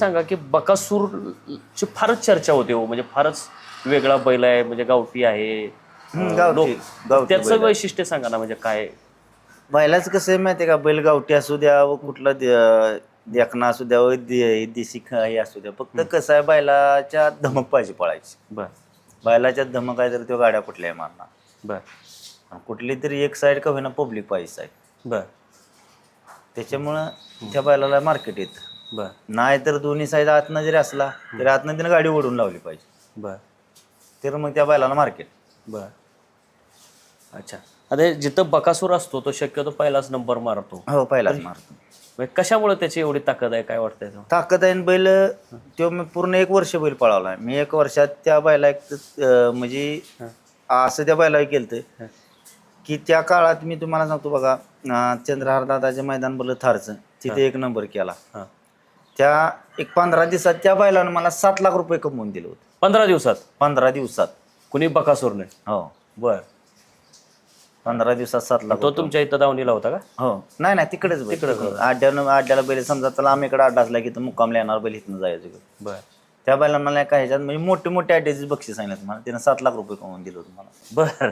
सांगा की बकासूरची फारच चर्चा होते हो, म्हणजे फारच वेगळा बैल आहे, म्हणजे गावठी आहे. गावठी त्याचं बैल आहे. वैशिष्ट्य सांगा ना, म्हणजे काय? बैलाचं कसं आहे माहिती आहे का, बैल गावठी असू द्या व कुठला देखणा असू द्या व देशी हे असू द्या, फक्त कसं आहे बैलाच्या धमक पाहिजे पळायची. बर बैलाच्या धमक आहे तर तो गाड्या कुठल्याही मारणार. बर आणि कुठली तरी एक साईड का होईना पब्लिक पाहिजे साईड, बर त्याच्यामुळं त्या बैलाला मार्केट येतं. बर नाही तर दोन्ही साईड आतनं जरी असला तरी आतनं तिनं गाडी ओढून लावली पाहिजे, बर तर मग त्या बैलाला मार्केट. बर अच्छा. आता जिथं बकासूर असतो तो शक्यतो पहिलाच नंबर मारतो. हो, पहिलाच मारतो. म्हणजे कशामुळे त्याची एवढी ताकद आहे, काय वाटतंय? ताकद आहे न बैल. तो मी पूर्ण 1 वर्ष बैल पळावला. मी 1 वर्षात त्या बैला म्हणजे असं त्या बैला केलं की त्या काळात मी तुम्हाला सांगतो बघा, चंद्रहार दादाचे मैदान बोललं थारचं, तिथे 1 नंबर केला. हां, त्या एक 15 दिवसात त्या बैलानं मला 7 लाख रुपये कमवून दिले होते. 15 दिवसात? 15 दिवसात. कुणी बकासूरने? हो, बर. 15 दिवसात 7 लाख तो रुपये. तुमच्या इथं दावणीला होता का? हो, नाही तिकडेच तिकडं. आड्याला बैल समजा त्याला आम्ही इकडे अड्डा असला की तर मुक्कामला येणार बैल इथनं जायचं. बर त्या बैलांना मला काय ह्याच्यात म्हणजे मोठे मोठे अड्ड्याचे बक्षीस सांगितलं तुम्हाला, त्यानं 7 लाख रुपये कमवून दिलं होतं मला. बर